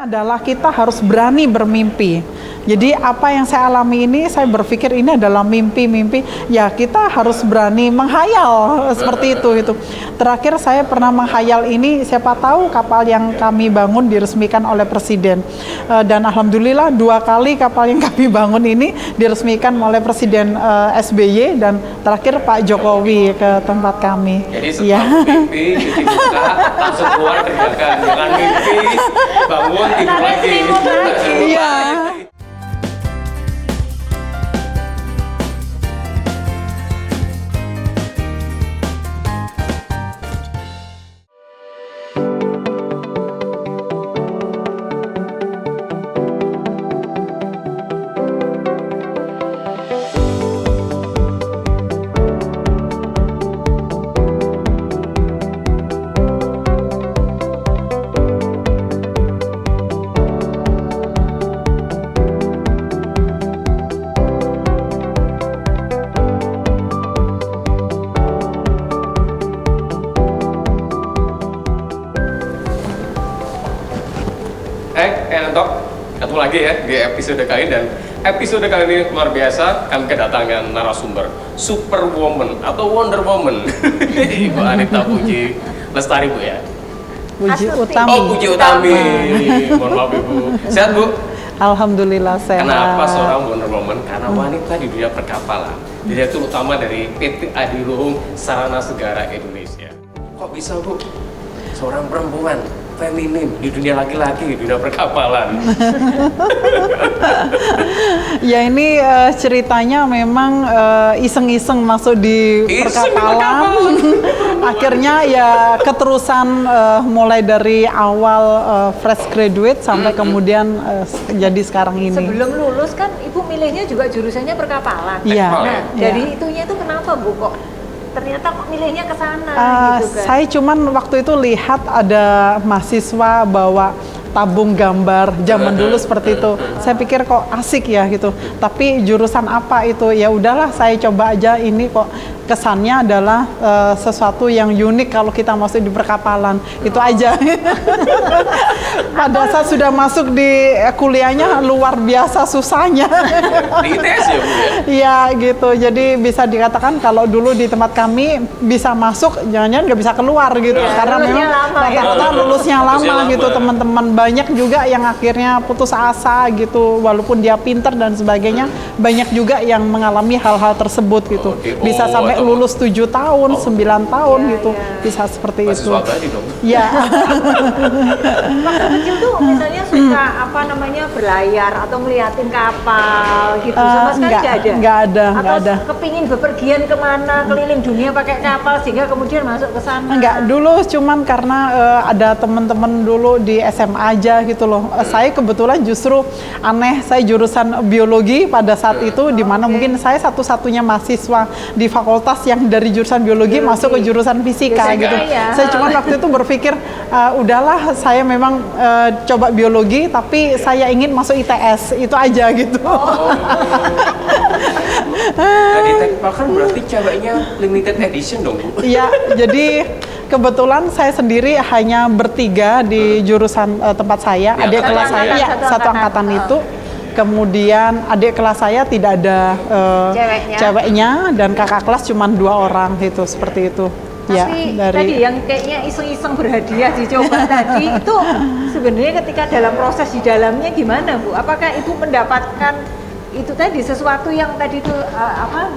adalah kita harus berani bermimpi. Jadi apa yang saya alami ini, saya berpikir ini adalah mimpi-mimpi. Ya kita harus berani menghayal seperti itu. Gitu. Terakhir saya pernah menghayal ini, siapa tahu kapal yang kami bangun diresmikan oleh Presiden. Dan alhamdulillah 2 kali kapal yang kami bangun ini diresmikan oleh Presiden SBY dan terakhir Pak Jokowi ke tempat kami. Jadi setelah mimpi, cuci muka, langsung keluar kerjakan. Jangan mimpi, bangun, tidur lagi. Iya. Dok, ketemu lagi ya di episode kali ini, dan episode kali ini luar biasa. Kami kedatangan narasumber Superwoman atau Wonder Woman, Ibu Anita Puji Lestari, Bu ya. Puji Utami. Oh, Puji Utami. Mohon maaf Ibu. Sehat Bu? Alhamdulillah sehat. Kenapa seorang Wonder Woman? Karena wanita di dunia perkapalan. Direktur utama dari PT Adiluhung Sarana Segara Indonesia. Kok bisa Bu? Seorang perempuan feminim di dunia laki-laki, di dunia perkapalan. Ya ini ceritanya memang iseng-iseng masuk di perkapalan. Akhirnya ya keterusan mulai dari awal fresh graduate sampai kemudian jadi sekarang ini. Sebelum lulus kan Ibu milihnya juga jurusannya perkapalan. Iya. Nah, dari itunya itu kenapa Bu kok ternyata kok milihnya ke sana gitu kan? Saya cuman waktu itu lihat ada mahasiswa bawa tabung gambar zaman dulu seperti itu. Saya pikir kok asik ya gitu. Tapi jurusan apa itu? Ya udahlah saya coba aja, ini kok kesannya adalah sesuatu yang unik kalau kita masuk di perkapalan. Itu aja. Pada saat sudah masuk di kuliahnya luar biasa susahnya. Di ITS ya Bu ya? Iya gitu. Jadi bisa dikatakan kalau dulu di tempat kami bisa masuk, jangan-jangan nggak bisa keluar gitu. Karena memang rata-rata lulusnya lama gitu. Teman-teman banyak juga yang akhirnya putus asa gitu, walaupun dia pinter dan sebagainya, banyak juga yang mengalami hal-hal tersebut gitu. Bisa sampai lulus 7 tahun, 9 tahun gitu, bisa seperti itu. Mahasiswa abadi dong. Iya. Waktu kecil tuh misalnya suka apa namanya berlayar atau ngeliatin kapal gitu, sama sekali nggak ada? Nggak ada, Atau nggak ada. kepingin bepergian kemana, keliling dunia pakai kapal sehingga kemudian masuk ke sana? Enggak, dulu cuman karena ada teman-teman dulu di SMA aja gitu loh. Saya kebetulan justru aneh, saya jurusan biologi pada saat itu, di mana mungkin saya satu-satunya mahasiswa di fakultas yang dari jurusan biologi masuk ke jurusan fisika gitu. Ya. Saya cuman waktu itu berpikir udahlah saya memang coba biologi, tapi saya ingin masuk ITS, itu aja gitu. Nah, di Tekpal kan berarti ceweknya limited edition dong Bu? Iya, jadi kebetulan saya sendiri hanya bertiga di jurusan tempat saya. Ya, Adik kelas saya ya, satu angkatan itu. Kemudian adik kelas saya tidak ada ceweknya dan kakak kelas cuma 2 orang gitu, seperti itu. Ya, Tapi dari tadi yang kayaknya iseng-iseng berhadiah dicoba tadi itu sebenarnya ketika dalam proses di dalamnya gimana Bu? Apakah Ibu mendapatkan itu tadi sesuatu yang tadi tuh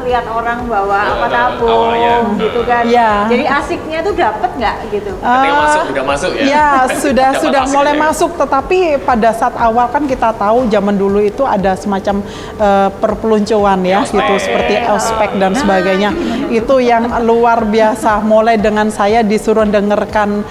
melihat orang bawa apa tabung gitu kan? Ya. Jadi asiknya tuh dapet nggak gitu? Ketika masuk, udah masuk ya? Ya, sudah Dapat mulai hasilnya. masuk, tetapi pada saat awal kan kita tahu zaman dulu itu ada semacam perpeluncuran ya, Ospek. gitu, seperti ospek dan sebagainya. Itu yang luar biasa. Mulai dengan saya disuruh dengarkan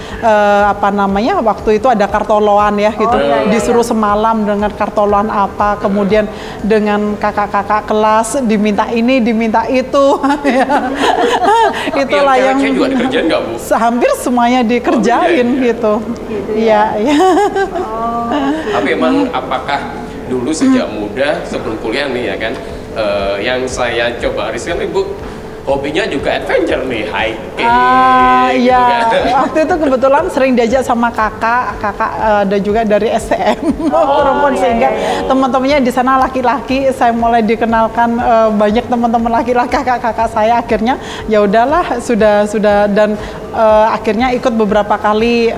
waktu itu ada kartoloan ya, gitu. Disuruh semalam dengan kartoloan apa, kemudian dengan kakak-kakak kelas diminta ini, diminta itu. Itulah yang cewek juga dikerjain nggak Bu? hampir semuanya dikerjain gitu. Iya, iya. Tapi emang apakah dulu sejak muda sebelum kuliah nih ya kan, yang saya coba risetkan Ibu hobinya juga adventure nih, hiking. Iya, gitu kan. waktu itu kebetulan sering diajak sama kakak ada juga dari STM perempuan, sehingga teman-temannya di sana laki-laki. Saya mulai dikenalkan banyak teman-teman laki-laki, kakak-kakak saya. Akhirnya ya udahlah, sudah dan akhirnya ikut beberapa kali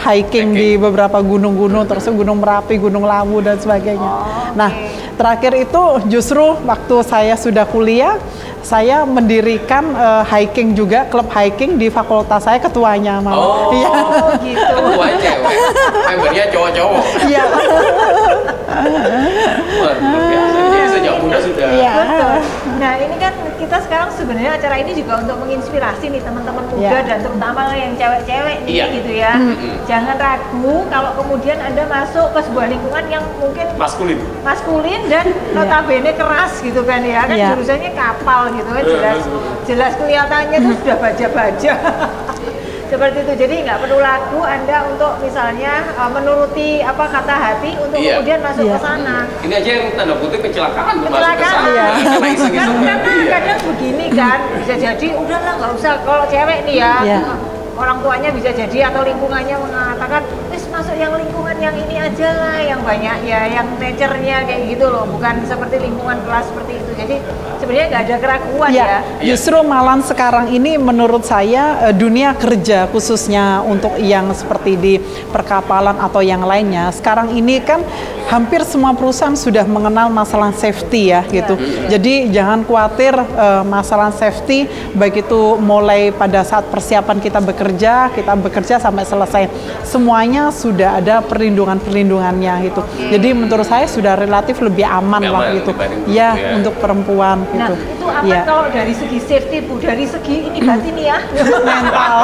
hiking di beberapa gunung-gunung, terus Gunung Merapi, Gunung Lawu dan sebagainya. Nah, terakhir itu justru waktu saya sudah kuliah, saya mendirikan hiking juga, klub hiking di fakultas saya, ketuanya malah. Iya. Gitu. Ketuanya cewek, membernya cowok-cowok. Iya. Luar biasa. Jadi sejak muda sudah. Iya. Betul. Nah ini kan kita sekarang sebenarnya acara ini juga untuk menginspirasi nih teman-teman muda Iya. dan terutama yang cewek-cewek nih Iya. gitu ya. Jangan ragu kalau kemudian Anda masuk ke sebuah lingkungan yang mungkin maskulin dan notabene keras gitu kan ya. Kan Iya. jurusannya kapal gitu kan, jelas kelihatannya tuh sudah baja-baja. Seperti itu, jadi nggak perlu ragu Anda untuk misalnya menuruti apa kata hati untuk Iya. kemudian masuk Iya. ke sana. Ini aja yang tanda kutip kecelakaan tuh masuk ke Kecelakaan. sana. Iya. Karena iseng-iseng. Karena Iya. kadang begini kan, bisa jadi udahlah nggak usah, kalau cewek nih ya, Iya. orang tuanya bisa jadi atau lingkungannya mengatakan wis masuk yang lingkungan yang ini aja lah, yang banyak ya, yang nature-nya kayak gitu loh, bukan seperti lingkungan kelas seperti itu. Jadi sebenarnya nggak ada keraguan Ya, ya. justru malah sekarang ini menurut saya dunia kerja khususnya untuk yang seperti di perkapalan atau yang lainnya, sekarang ini kan hampir semua perusahaan sudah mengenal masalah safety ya gitu. Jadi jangan khawatir masalah safety, baik itu mulai pada saat persiapan kita bekerja sampai selesai, semuanya sudah ada perlindungannya gitu. Jadi menurut saya sudah relatif lebih aman lah gitu. dibanding Ya, dulu ya. untuk perempuan Nah, gitu. itu apa Ya. kalau dari segi safety Bu, dari segi ini berarti nih ya. Mental.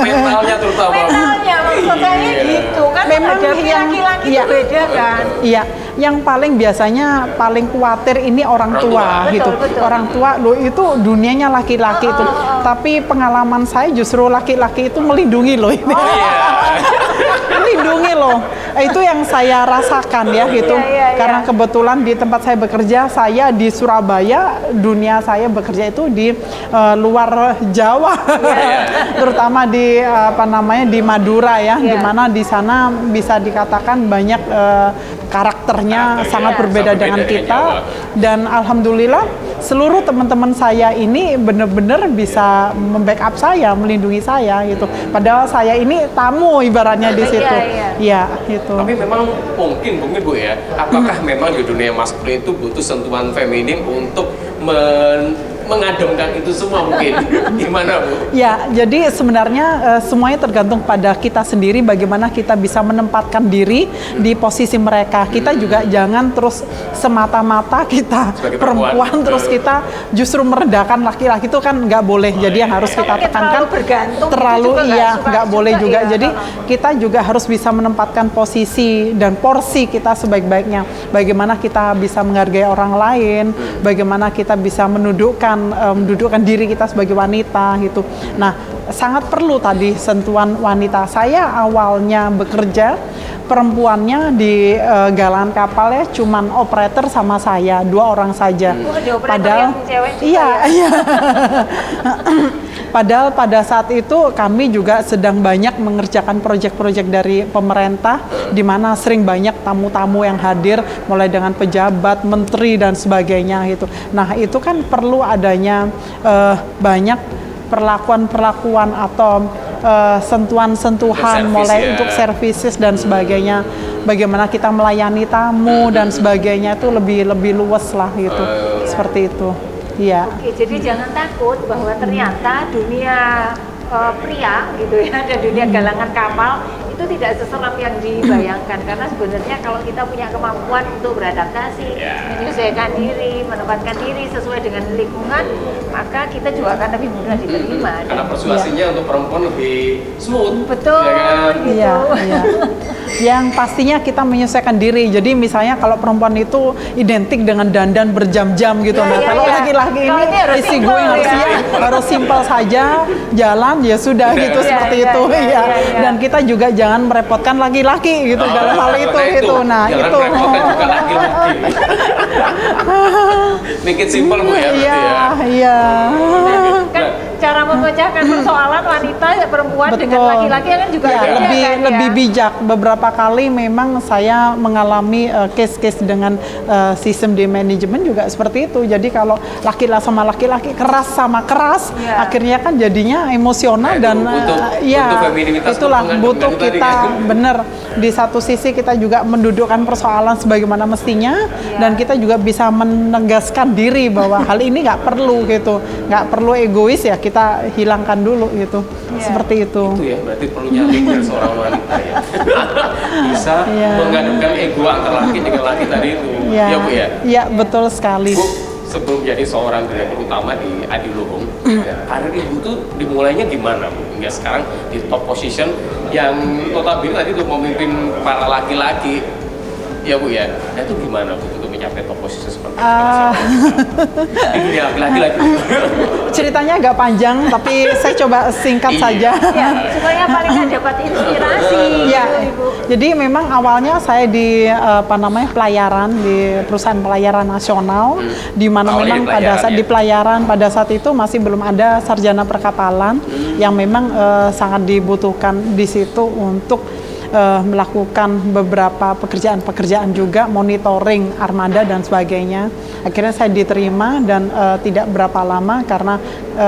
Mentalnya terutama. Mentalnya maksud saya Iya. gitu kan, Memang ada yang- laki-laki iya. itu beda kan. Iya, yang paling biasanya paling khawatir ini orang Orang tua tua. gitu. Betul. Orang tua lo itu dunianya laki-laki itu. Tapi pengalaman saya justru laki-laki itu melindungi loh ini. Iya. Melindungi loh. Itu yang saya rasakan ya gitu. Iya. Karena kebetulan di tempat saya bekerja, saya di Surabaya, dunia saya bekerja itu di luar Jawa. Terutama di di Madura ya, di mana di sana bisa dikatakan banyak karakternya sangat berbeda dengan kita. Dan alhamdulillah seluruh teman-teman saya ini benar-benar bisa membackup saya, melindungi saya gitu. Padahal saya ini tamu ibaratnya di situ. Iya, gitu. Tapi memang mungkin Bu ya, apakah memang di dunia maskulin itu butuh sentuhan feminin untuk mengademkan itu semua mungkin? Gimana Bu? Ya, jadi sebenarnya semuanya tergantung pada kita sendiri, bagaimana kita bisa menempatkan diri di posisi mereka. Kita juga jangan terus semata-mata kita Sebagai perempuan terus kita justru merendahkan laki-laki, itu kan nggak boleh. Jadi yang harus kita Mungkin tekankan terlalu bergantung terlalu itu juga iya nggak suka nggak boleh juga. ya. Jadi kita juga harus bisa menempatkan posisi dan porsi kita sebaik-baiknya. Bagaimana kita bisa menghargai orang lain, bagaimana kita bisa mendudukkan diri kita sebagai wanita gitu. Nah, sangat perlu tadi sentuhan wanita. Saya awalnya bekerja, perempuannya di galangan kapal ya cuman operator sama saya, 2 orang saja. Ada operator yang cewek juga iya, ya? iya. Padahal pada saat itu kami juga sedang banyak mengerjakan proyek-proyek dari pemerintah, di mana sering banyak tamu-tamu yang hadir, mulai dengan pejabat, menteri dan sebagainya gitu. Nah, itu kan perlu adanya banyak perlakuan-perlakuan atau sentuhan-sentuhan Service mulai ya. untuk services dan sebagainya. Bagaimana kita melayani tamu dan sebagainya itu lebih luas lah gitu. Seperti itu. Iya. Oke, jadi jangan takut bahwa ternyata dunia pria gitu ya, dan dunia galangan kapal itu tidak seseram yang dibayangkan, karena sebenarnya kalau kita punya kemampuan untuk beradaptasi, menyesuaikan diri, menempatkan diri sesuai dengan lingkungan, maka kita juga akan lebih mudah diterima. Karena persuasinya untuk perempuan lebih smooth. Betul, ya kan? gitu. Iya, iya. yang pastinya kita menyesuaikan diri. Jadi misalnya kalau perempuan itu identik dengan dandan berjam-jam gitu. Nah, kalau laki-laki Kalau ini harus isi simple, gue harus simpel saja, jalan ya sudah gitu seperti itu ya. Dan kita juga jangan merepotkan laki-laki gitu dalam hal itu gitu. Nah, jangan itu. merepotkan juga laki-laki. Make it simple Bu ya berarti ya. Iya. Kan cara memecahkan persoalan wanita perempuan dengan Betul. laki-laki kan juga Ya, beda lebih kan, lebih ya? bijak. Beberapa kali memang saya mengalami case-case dengan sistem di manajemen juga seperti itu. Jadi kalau laki-laki sama laki-laki, keras sama keras, akhirnya kan jadinya emosional Nah, dan butuh femininitas itulah untuk butuh mengadopsi tadi kita kan. bener di satu sisi kita juga mendudukkan persoalan sebagaimana mestinya dan kita juga bisa menegaskan diri bahwa hal ini nggak perlu gitu, nggak perlu egois ya kita hilangkan dulu gitu. Seperti itu. Itu ya berarti perlu nyambing dari seorang wanita ya. Bisa mengadopkan ego antara laki dengan laki tadi itu. Ya Bu ya. Iya, betul sekali. Bu, sebelum jadi seorang direktur utama di Adiluhung, karir Ibu tuh dimulainya gimana Bu? Hingga sekarang di top position yang notabene tadi tuh memimpin para laki-laki. Ya Bu ya. Nah itu gimana Bu untuk mencapai top position seperti itu? Ini laki-laki lagi. Ceritanya agak panjang, tapi saya coba singkat saja. Ya, supaya paling nggak dapat inspirasi Ya, gitu, Ibu. jadi memang awalnya saya di pelayaran di perusahaan pelayaran nasional, di mana Awalnya memang di pada pelayaran, saat ya? di pelayaran pada saat itu masih belum ada sarjana perkapalan yang memang sangat dibutuhkan di situ untuk melakukan beberapa pekerjaan-pekerjaan juga, monitoring armada dan sebagainya. Akhirnya saya diterima dan tidak berapa lama karena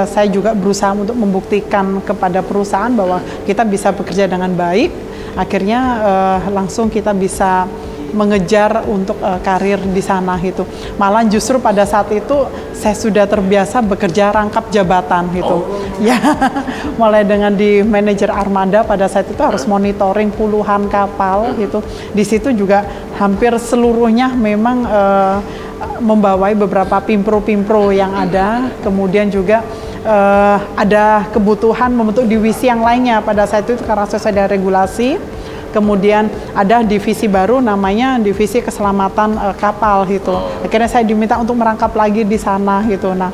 saya juga berusaha untuk membuktikan kepada perusahaan bahwa kita bisa bekerja dengan baik. Akhirnya langsung kita bisa mengejar untuk karir di sana gitu. Malah justru pada saat itu saya sudah terbiasa bekerja rangkap jabatan gitu. Ya, mulai dengan di manajer armada pada saat itu harus monitoring puluhan kapal gitu. Di situ juga hampir seluruhnya memang membawai beberapa pimpro-pimpro yang ada. Kemudian juga ada kebutuhan membentuk divisi yang lainnya pada saat itu karena sesuai dengan regulasi. Kemudian ada divisi baru namanya divisi keselamatan kapal gitu. Akhirnya saya diminta untuk merangkap lagi di sana gitu. Nah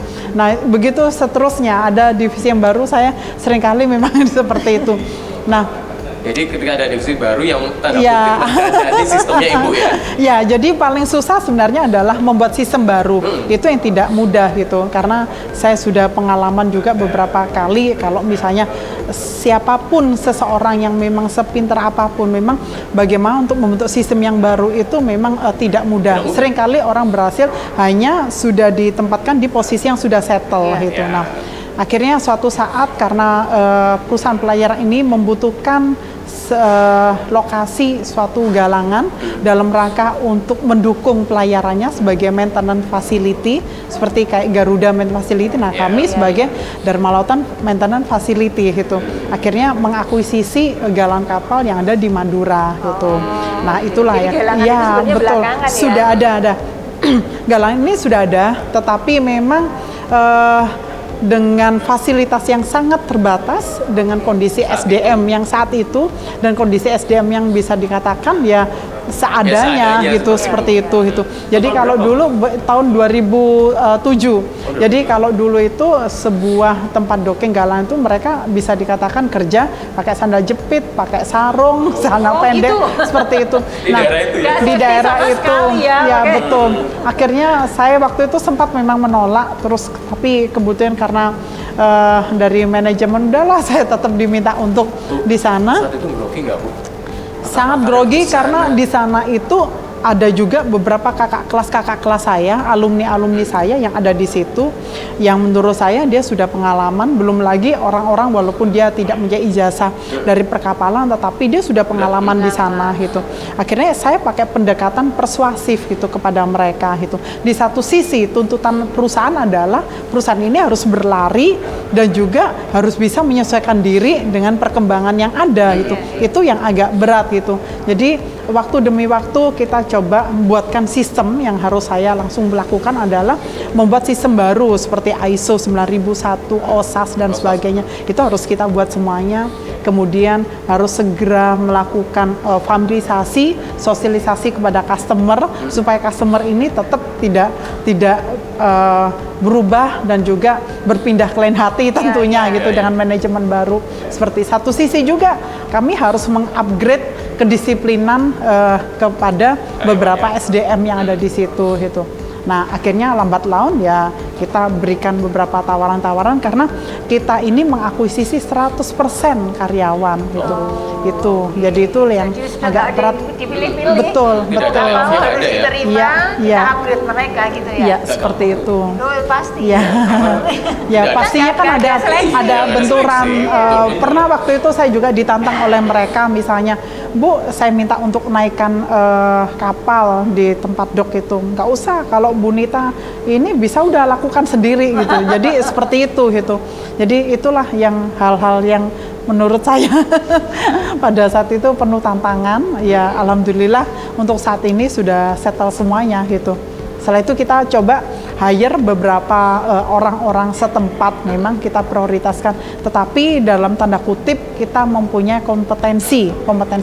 begitu seterusnya ada divisi yang baru saya seringkali memang seperti itu. Nah, jadi ketika ada divisi baru yang tanda ya. kutip mengganti sistemnya Ibu ya. Ya, jadi paling susah sebenarnya adalah membuat sistem baru. Itu yang tidak mudah gitu. Karena saya sudah pengalaman juga beberapa kali kalau misalnya siapapun seseorang yang memang sepintar apapun, memang bagaimana untuk membentuk sistem yang baru itu memang tidak mudah. Seringkali orang berhasil hanya sudah ditempatkan di posisi yang sudah settle gitu. Nah, akhirnya suatu saat karena perusahaan pelayaran ini membutuhkan lokasi suatu galangan dalam rangka untuk mendukung pelayarannya sebagai maintenance facility seperti kayak Garuda Maintenance Facility. Nah, kami sebagai Dharma Lautan Maintenance Facility gitu. Akhirnya mengakuisisi galang kapal yang ada di Madura gitu. Nah, itulah Jadi ya. galangan Iya, itu sebenarnya betul. belakangan ya? Sudah ada. Galangan ini sudah ada, tetapi memang dengan fasilitas yang sangat terbatas, dengan kondisi SDM yang saat itu dan kondisi SDM yang bisa dikatakan ya seadanya gitu seperti itu. Jadi kalau dulu tahun 2007, jadi kalau dulu itu sebuah tempat docking galangan itu mereka bisa dikatakan kerja pakai sandal jepit, pakai sarung, celana pendek gitu. Seperti itu. Di daerah itu ya? Di daerah Sama itu, sekali ya, oke. betul. Akhirnya saya waktu itu sempat memang menolak, terus tapi kebetulan karena dari manajemen udahlah saya tetap diminta untuk di sana. Saat itu grogi nggak Bu? Sangat grogi karena di sana itu ada juga beberapa kakak kelas saya, alumni saya yang ada di situ, yang menurut saya dia sudah pengalaman, belum lagi orang-orang walaupun dia tidak mempunyai ijazah dari perkapalan, tetapi dia sudah pengalaman di sana gitu. Akhirnya saya pakai pendekatan persuasif gitu kepada mereka gitu. Di satu sisi tuntutan perusahaan adalah perusahaan ini harus berlari dan juga harus bisa menyesuaikan diri dengan perkembangan yang ada gitu. Itu yang agak berat gitu. Jadi waktu demi waktu kita coba membuatkan sistem yang harus saya langsung lakukan adalah membuat sistem baru seperti ISO 9001, OSAS dan sebagainya. Itu harus kita buat semuanya. kemudian harus segera melakukan familiarisasi, sosialisasi kepada customer supaya customer ini tetap tidak berubah dan juga berpindah ke lain hati tentunya gitu dengan manajemen baru. Seperti satu sisi juga kami harus mengupgrade kedisiplinan kepada beberapa SDM yang ada di situ gitu. Nah, akhirnya lambat laun ya kita berikan beberapa tawaran-tawaran karena kita ini mengakuisisi 100% karyawan gitu. Itu. Jadi itu yang agak berat. Dipilih-pilih. Betul, Tidak betul. ada Mau yang harus ada ya? diterima, Iya, kita iya. upgrade mereka gitu ya. Iya, seperti itu. Loh, pasti. Ya, ya Tidak pastinya ada. kan Nggak ada ada seleksi. Nggak ada benturan. seleksi. Pernah waktu itu saya juga ditantang oleh mereka, misalnya, Bu, saya minta untuk naikkan kapal di tempat dok itu. Nggak usah, kalau Bu Nita ini bisa udah lakukan sendiri gitu. Jadi seperti itu gitu. Jadi itulah yang hal-hal yang menurut saya pada saat itu penuh tantangan. Ya alhamdulillah untuk saat ini sudah settle semuanya gitu. Setelah itu kita coba hire beberapa orang-orang setempat, memang kita prioritaskan. Tetapi dalam tanda kutip kita mempunyai kompetensi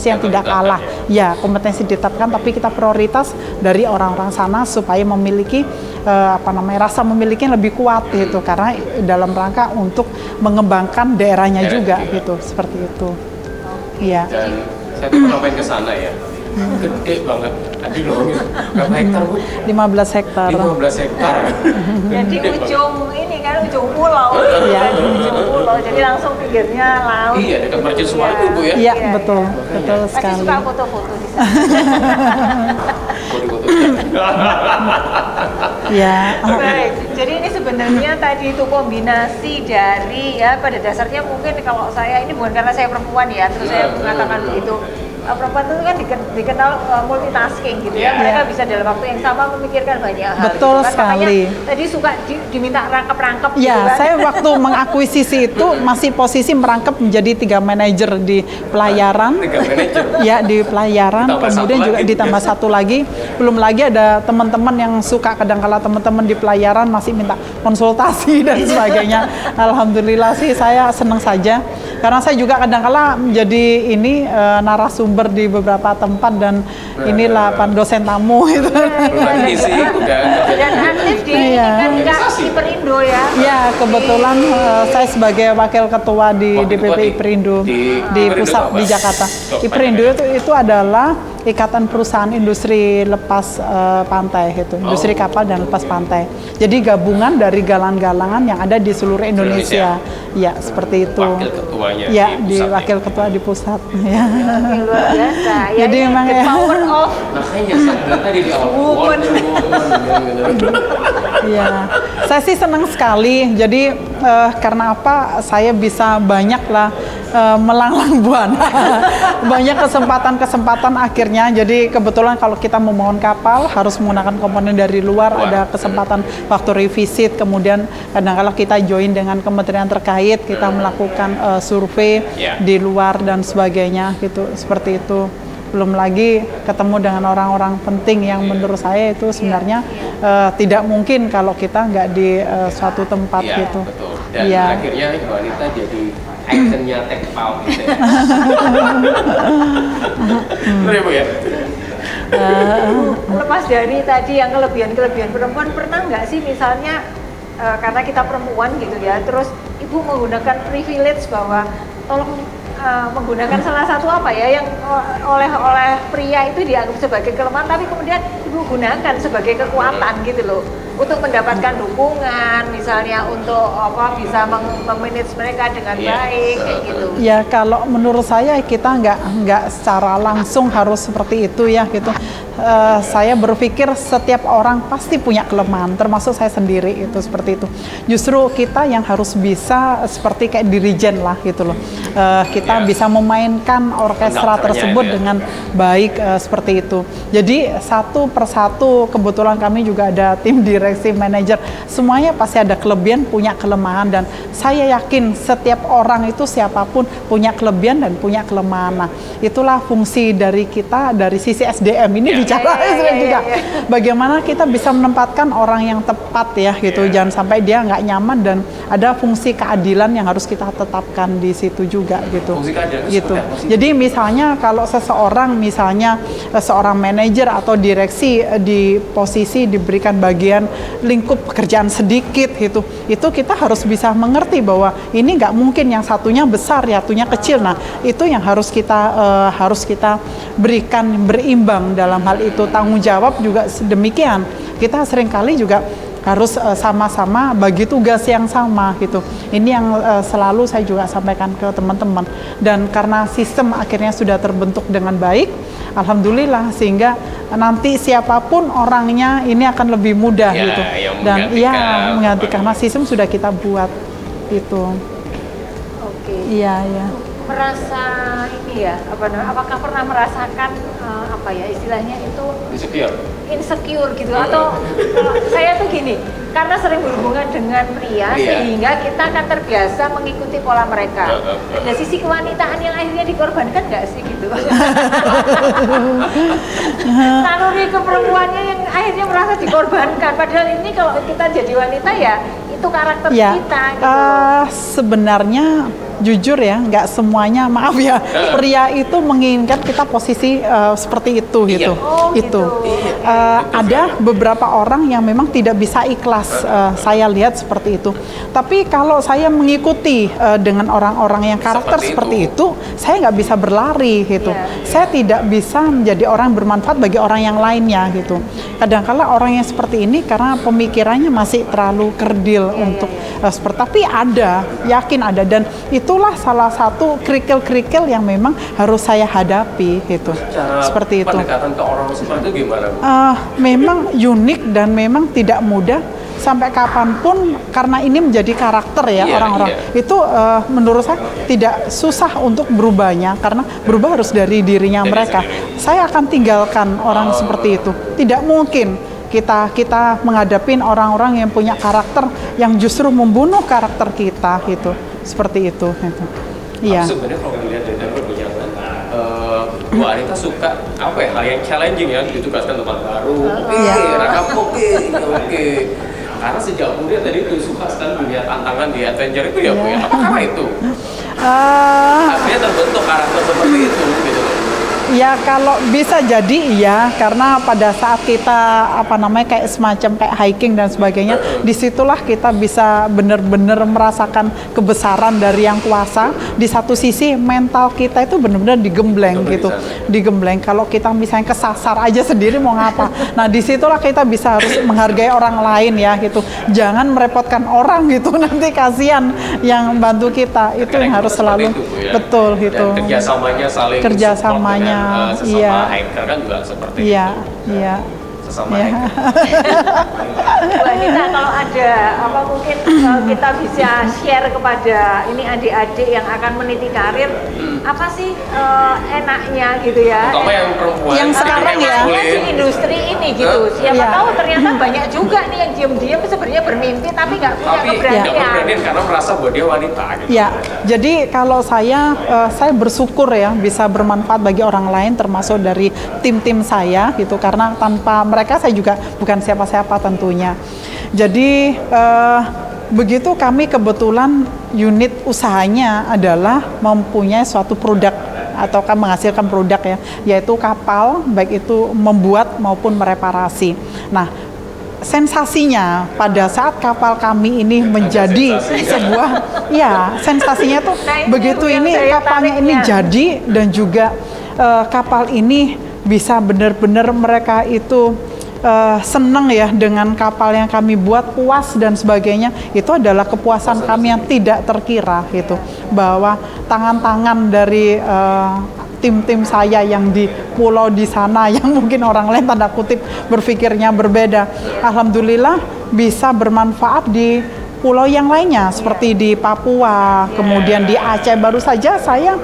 yang tidak kalah. Ya, kompetensi ditetapkan, tapi kita prioritas dari orang-orang sana supaya memiliki rasa memiliki yang lebih kuat gitu. Karena dalam rangka untuk mengembangkan daerahnya juga gitu, seperti itu. Iya. Dan saya tuh pernah main ke sana ya. Gede banget. Aduh, berapa hektar, Bu? 15 hektar. 15 hektar. Jadi ujung ini kan ujung pulau, Iya. kan ujung pulau. Jadi langsung pinggirnya laut. Iya, dekat mercusuar itu, Bu ya. Iya, betul. Betul Pasti sekali. suka foto-foto di sana. Foto-foto. Ya. Baik, jadi ini sebenarnya tadi itu kombinasi dari ya pada dasarnya mungkin kalau saya ini bukan karena saya perempuan ya, terus saya mengatakan begitu. Perempuan itu kan dikenal multitasking gitu ya, mereka bisa dalam waktu yang sama memikirkan banyak hal. Betul gitu kan. sekali. Makanya tadi suka diminta rangkap-rangkap gitu Ya, kan. saya waktu mengakuisisi itu masih posisi merangkap menjadi 3 manajer di pelayaran. 3 manajer. Ya, di pelayaran, Ditambah kemudian satu juga lagi. ditambah satu lagi. Belum lagi ada teman-teman yang suka kadang-kala teman-teman di pelayaran masih minta konsultasi dan sebagainya. Alhamdulillah sih saya senang saja. Karena saya juga kadang-kala menjadi ini narasumber di beberapa tempat dan inilah dosen tamu itu. Mengisi udah. Dan aktif di Iya. kan di Perindo ya. Ya, kebetulan saya sebagai wakil ketua di Wakil ketua DPP di- Iperindo di di Iperindo pusat apa? di Jakarta. Oh, Iperindo itu adalah Ikatan Perusahaan Industri Lepas Pantai itu, industri kapal dan lepas pantai. Jadi gabungan dari galang-galangan yang ada di seluruh Indonesia. Ya, seperti itu. Wakil ketuanya Ya, di di pusat wakil ketua di pusat. Ya. Oke, luar biasa. Ya, Jadi ini memang the ya. power of Makanya saya bilang tadi di awal Woman. Woman. Iya, saya sih senang sekali. Jadi karena apa? Saya bisa banyak lah melanglang buana, banyak kesempatan akhirnya. Jadi kebetulan kalau kita membangun kapal harus menggunakan komponen dari luar. Ada kesempatan waktu revisit, kemudian kadang-kala kita join dengan kementerian terkait, kita melakukan survei di luar dan sebagainya gitu. Seperti itu. Belum lagi ketemu dengan orang-orang penting yang menurut saya itu sebenarnya tidak mungkin kalau kita nggak di suatu tempat Iya, gitu. betul. Dan Iya. akhirnya wanita jadi ikonnya TechPound gitu ya. Benar ya, Bu ya? lepas dari tadi yang kelebihan perempuan, pernah nggak sih misalnya karena kita perempuan gitu ya, terus ibu menggunakan privilege bahwa tolong menggunakan salah satu apa ya yang oleh pria itu dianggap sebagai kelemahan, tapi kemudian ibu gunakan sebagai kekuatan gitu loh, untuk mendapatkan dukungan, misalnya untuk apa bisa memanage mereka dengan baik kayak gitu. Ya kalau menurut saya kita nggak secara langsung harus seperti itu ya gitu. Saya berpikir setiap orang pasti punya kelemahan, termasuk saya sendiri itu seperti itu. Justru kita yang harus bisa seperti kayak dirijen lah gitu loh. Kita bisa memainkan orkestra Konduktornya tersebut itu ya. dengan baik seperti itu. Jadi satu persatu kebetulan kami juga ada tim direksi manajer. Semuanya pasti ada kelebihan, punya kelemahan, dan saya yakin setiap orang itu siapapun punya kelebihan dan punya kelemahan. Nah, itulah fungsi dari kita dari sisi SDM ini bicara sering juga. Bagaimana kita bisa menempatkan orang yang tepat ya gitu, jangan sampai dia nggak nyaman, dan ada fungsi keadilan yang harus kita tetapkan di situ juga gitu. Fungsi keadilan itu Gitu. seperti apa sih? Jadi misalnya kalau seseorang, misalnya seorang manajer atau direksi di posisi diberikan bagian lingkup pekerjaan sedikit gitu, itu kita harus bisa mengerti bahwa ini nggak mungkin yang satunya besar, satunya kecil. Nah itu yang harus kita berikan berimbang dalam hal itu. Tanggung jawab juga demikian. Kita seringkali juga harus sama-sama bagi tugas yang sama gitu. Ini yang selalu saya juga sampaikan ke teman-teman. Dan karena sistem akhirnya sudah terbentuk dengan baik, alhamdulillah, sehingga nanti siapapun orangnya ini akan lebih mudah Ya, gitu. yang Dan menggantikan karena sistem sudah kita buat itu. Oke. Iya, iya. Merasa ini ya, apakah pernah merasakan apa ya istilahnya itu insecure gitu, atau saya tuh gini, karena sering berhubungan dengan pria sehingga kita akan terbiasa mengikuti pola mereka. Ada sisi kewanitaan yang akhirnya dikorbankan nggak sih gitu? Naluri keperempuannya yang akhirnya merasa dikorbankan, padahal ini kalau kita jadi wanita ya itu karakter kita gitu. Sebenarnya jujur ya, nggak semuanya, maaf ya, pria itu menginginkan kita posisi seperti itu gitu. Itu ada beberapa orang yang memang tidak bisa ikhlas, saya lihat seperti itu. Tapi kalau saya mengikuti dengan orang-orang yang karakter seperti itu, saya nggak bisa berlari gitu. Saya tidak bisa menjadi orang yang bermanfaat bagi orang yang lainnya gitu. Kadang-kala orang yang seperti ini karena pemikirannya masih terlalu kerdil untuk seperti, tapi ada, yakin ada, dan itulah salah satu kerikil-kerikil yang memang harus saya hadapi gitu. Seperti itu. Pendekatan ke orang seperti itu gimana, Bu? Memang unik dan memang tidak mudah sampai kapanpun, karena ini menjadi karakter ya orang-orang. Itu menurut saya tidak susah untuk berubahnya, karena berubah harus dari dirinya mereka. Saya akan tinggalkan orang seperti itu. Tidak mungkin kita menghadapin orang-orang yang punya karakter yang justru membunuh karakter kita gitu, seperti itu gitu. Iya. Sebenarnya kalau dilihat dari perbincangan, Bu Anita suka apa ya, hal yang challenging ya, ditugaskan tempat baru, rangkap oke. Karena sejak muda tadi itu suka sekali dunia tantangan di Adventure itu ya, Bu ya. Apa karena itu? Akhirnya terbentuk karakter seperti itu gitu. Ya kalau bisa jadi iya, karena pada saat kita kayak semacam kayak hiking dan sebagainya, disitulah kita bisa benar-benar merasakan kebesaran dari yang kuasa. Di satu sisi mental kita itu benar-benar digembleng gitu, digembleng. Kalau kita misalnya kesasar aja sendiri mau ngapa, nah disitulah kita bisa harus menghargai orang lain ya gitu. Jangan merepotkan orang gitu, nanti kasihan yang bantu kita. Itu yang harus selalu itu, ya. Betul gitu. Dan kerjasamanya saling kerjasamanya. Sesama hiker kan juga seperti itu. Iya. Sesama hiker. Bu Anita, kalau ada mungkin kita bisa share kepada ini adik-adik yang akan meniti karir, apa sih enaknya gitu ya? Terutama yang perempuan. Yang sekarang ya. Di industri ini gitu. Siapa tahu ternyata banyak juga nih yang diam-diam sebenarnya bermimpi tapi nggak punya keberanian. Nggak berani karena merasa bahwa dia wanita gitu. Ya, jadi kalau saya bersyukur ya bisa bermanfaat bagi orang lain, termasuk dari tim-tim saya gitu, karena tanpa mereka saya juga bukan siapa-siapa tentunya. Jadi begitu kami kebetulan unit usahanya adalah mempunyai suatu produk atau menghasilkan produk ya, yaitu kapal, baik itu membuat maupun mereparasi. Nah, sensasinya pada saat kapal kami ini menjadi sebuah, sensasinya tuh begitu ini kapalnya ini jadi, dan juga kapal ini bisa benar-benar mereka itu senang ya dengan kapal yang kami buat, puas dan sebagainya. Itu adalah kepuasan kami yang tidak terkira gitu, bahwa tangan-tangan dari tim-tim saya yang di pulau di sana yang mungkin orang lain tanda kutip berpikirnya berbeda, alhamdulillah bisa bermanfaat di pulau yang lainnya seperti di Papua, kemudian di Aceh. Baru saja saya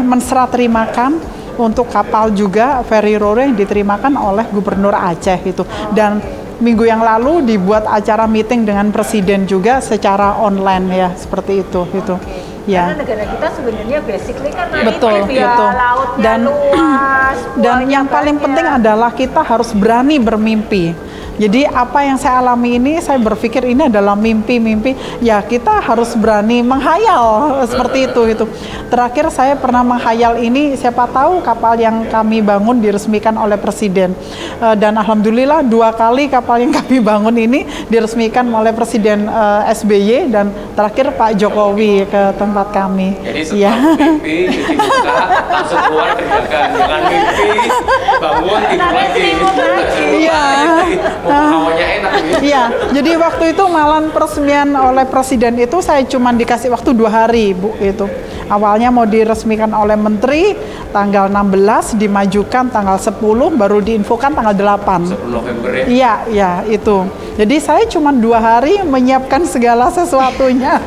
menserah terimakan untuk kapal juga Ferry Roro yang diterimakan oleh Gubernur Aceh itu. Dan minggu yang lalu dibuat acara meeting dengan Presiden juga secara online ya, seperti itu gitu. Ya. Karena negara kita sebenarnya basically kan Betul, maritim ya, itu. lautnya Dan luas, dan puaunya yang paling banyak. penting adalah kita harus berani bermimpi. Jadi apa yang saya alami ini, saya berpikir ini adalah mimpi-mimpi. Ya kita harus berani menghayal seperti itu. Terakhir saya pernah menghayal ini, siapa tahu kapal yang kami bangun diresmikan oleh Presiden. Dan alhamdulillah 2 kali kapal yang kami bangun ini diresmikan oleh Presiden SBY dan terakhir Pak Jokowi ke tempat kami. Jadi setelah mimpi, cuci muka, langsung keluar kerjakan. Jangan mimpi, bangun, tidur lagi. Iya. Hawanya enak gitu. Iya, jadi waktu itu malam peresmian oleh Presiden itu saya cuma dikasih waktu 2 hari, Bu, itu. Awalnya mau diresmikan oleh Menteri, tanggal 16, dimajukan tanggal 10, baru diinfokan tanggal 8. 10 November ya. Iya, iya, itu. Jadi saya cuma 2 hari menyiapkan segala sesuatunya.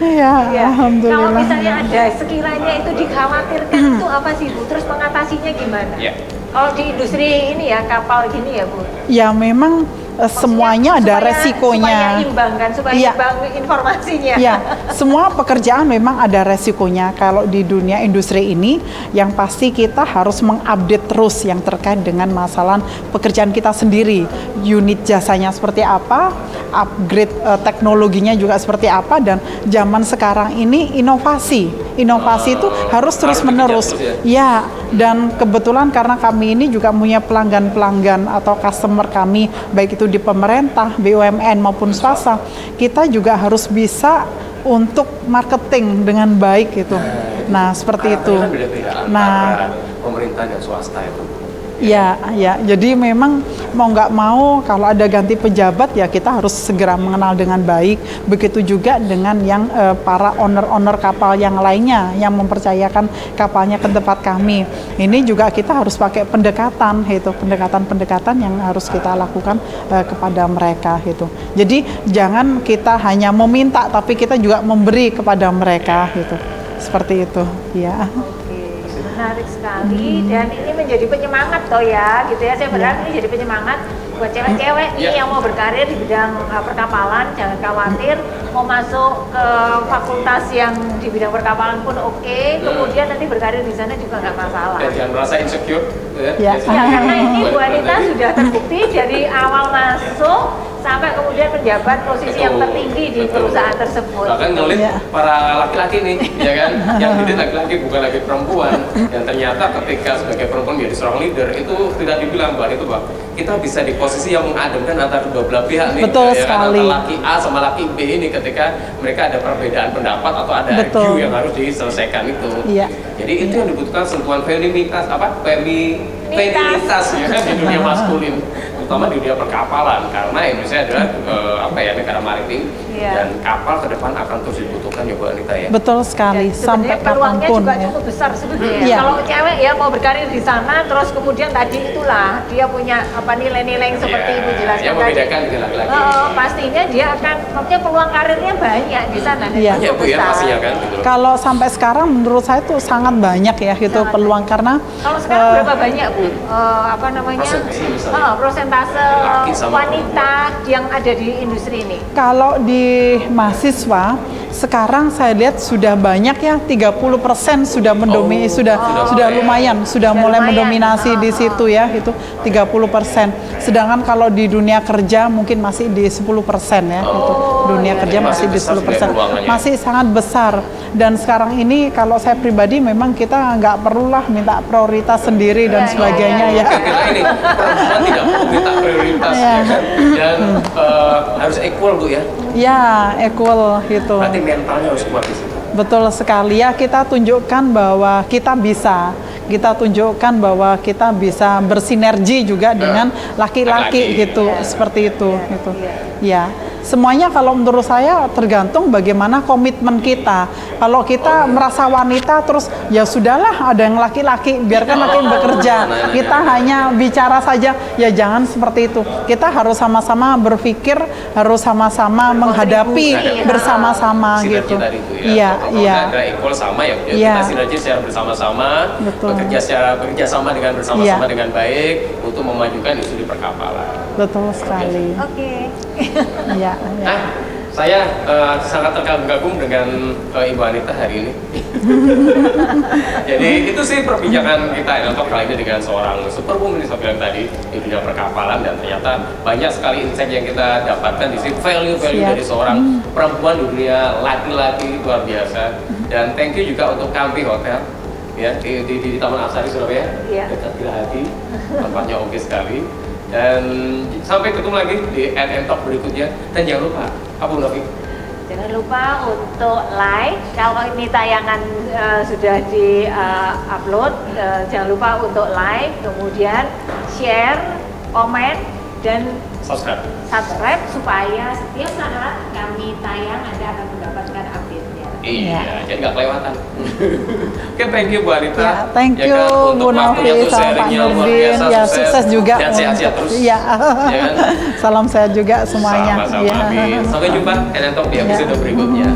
Iya, Ya. alhamdulillah. Kalau misalnya ada sekiranya itu dikhawatirkan itu apa sih Bu? Terus mengatasinya gimana? Ya. Kalau di industri ini ya kapal gini ya Bu. Ya memang semuanya ada resikonya. Supaya imbang kan, supaya Iya. imbang informasinya. Ya, semua pekerjaan memang ada resikonya. Kalau di dunia industri ini, yang pasti kita harus mengupdate terus yang terkait dengan masalah pekerjaan kita sendiri. Unit jasanya seperti apa, upgrade teknologinya juga seperti apa, dan zaman sekarang ini inovasi. Inovasi itu harus terus-menerus. dikejar terus Ya, dan kebetulan karena kami ini juga punya pelanggan-pelanggan atau customer kami, baik itu di pemerintah, BUMN maupun swasta, kita juga harus bisa untuk marketing dengan baik gitu. Nah, seperti itu. Kan beda-beda Nah, antara pemerintah dan swasta itu. ya, ya. Jadi memang mau nggak mau kalau ada ganti pejabat ya kita harus segera mengenal dengan baik. Begitu juga dengan yang para owner-owner kapal yang lainnya yang mempercayakan kapalnya ke tempat kami. Ini juga kita harus pakai pendekatan, itu pendekatan-pendekatan yang harus kita lakukan kepada mereka, itu. Jadi jangan kita hanya meminta, tapi kita juga memberi kepada mereka, gitu. Seperti itu, ya. Oke, menarik sekali dan ini menjadi penyemangat toh ya, gitu ya. Saya berharap ini jadi penyemangat buat cewek-cewek nih yang mau berkarir di bidang perkapalan. Jangan khawatir, mau masuk ke fakultas yang di bidang perkapalan pun oke. Kemudian nanti berkarir di sana juga nggak masalah. Dan jangan merasa insecure. Ya. Ya, karena ini Bu Anita sudah terbukti dari awal masuk sampai kemudian menjabat posisi yang tertinggi di perusahaan tersebut. Bahkan ngelit Ya. para laki-laki nih, ya kan? Yang lead laki-laki bukan lagi perempuan. Dan ternyata ketika sebagai perempuan menjadi seorang leader itu tidak dibilang Mbak itu Mbak. Kita bisa di posisi yang mengademkan antara kedua belah pihak nih. Betul ya kan? sekali. Antara laki A sama laki B ini ketika mereka ada perbedaan pendapat atau ada Betul. argue yang harus diselesaikan itu. Iya. Jadi itu yang dibutuhkan sentuhan feminitas feminitas ya kan, di dunia maskulin, terutama di dunia perkapalan karena Indonesia adalah negara maritim Iya. dan kapal ke depan akan terus dibutuhkan ya Bu Anita ya. Betul sekali, Dan sampai sebenarnya peluangnya kapanpun. juga Ya. cukup besar sebenarnya. Iya. Kalau cewek ya mau berkarir di sana, terus kemudian tadi itulah dia punya nilai-nilai yang seperti Iya, Ibu jelaskan yang tadi. membedakan dengan laki-laki. Pastinya dia akan, maksudnya peluang karirnya banyak di sana dan Iya. Ya cukup Bu ya besar. pastinya kan gitu loh. Kalau sampai sekarang menurut saya tuh sangat banyak ya itu Sangat peluang karena Kalau sekarang berapa banyak Bu? Persentase misalnya. Persentase Laki sama wanita yang ada di industri ini. kalau di mahasiswa sekarang saya lihat sudah banyak ya 30% sudah mendominasi sudah lumayan sudah mulai lumayan. mendominasi di situ ya itu 30%. Sedangkan kalau di dunia kerja mungkin masih di 10% ya itu dunia kerja Jadi masih di besar 10%. sebenarnya peluangannya. Masih sangat besar dan sekarang ini kalau saya pribadi memang kita nggak perlulah minta prioritas sendiri dan Iya, sebagainya iya, ya. Kita ini perempuan tidak perlu minta prioritas Iya. ya kan dan harus equal Bu ya. Ya, equal gitu. Berarti mentalnya harus kuat di situ. Betul sekali ya, kita tunjukkan bahwa kita bisa. Kita tunjukkan bahwa kita bisa bersinergi juga dengan laki-laki Laki-laki. gitu, seperti itu gitu. Ya. Semuanya kalau menurut saya tergantung bagaimana komitmen kita. Kalau kita merasa wanita terus ya sudahlah ada yang laki-laki, biarkan laki bekerja. Kita hanya bicara saja, ya jangan seperti itu. Kita harus sama-sama berpikir, harus sama-sama menghadapi bersama-sama Sinergi gitu. tadi itu ya. Iya, Kalau iya. ada equal sama ya udah Iya. kita sinergi secara bersama-sama, Betul. bekerja sama dengan bersama-sama Iya. dengan baik untuk memajukan isu di perkapalan. Betul sekali. Oke. Iya, Nah, iya. Saya sangat terkagum-kagum dengan Ibu Anita hari ini. Jadi itu sih perbincangan kita untuk kali ini dengan seorang superwoman yang saya bilang tadi di dunia perkapalan, dan ternyata banyak sekali insight yang kita dapatkan di sini, value-value dari seorang perempuan di dunia laki-laki luar biasa. Dan thank you juga untuk Kampi Hotel ya di Taman Asari Surabaya, dekat Gerahadi, tempatnya oke sekali. Dan sampai ketemu lagi di Talk berikutnya. Dan jangan lupa, apa Bu Novi? Jangan lupa untuk like, kalau ini tayangan sudah di upload, jangan lupa untuk like, kemudian share, komen, dan subscribe supaya setiap saat kami tayang Anda akan mendapatkan update-nya. Iya, jadi nggak kelewatan. Oke, thank you Bu Anita. Ya, thank you Bu Novi sama Pak Nurdin. Ya, sukses juga. Dan sehat-sehat terus. Iya. Ya kan? Salam sehat juga semuanya. Sama-sama. Sampai jumpa Talk di episode berikutnya.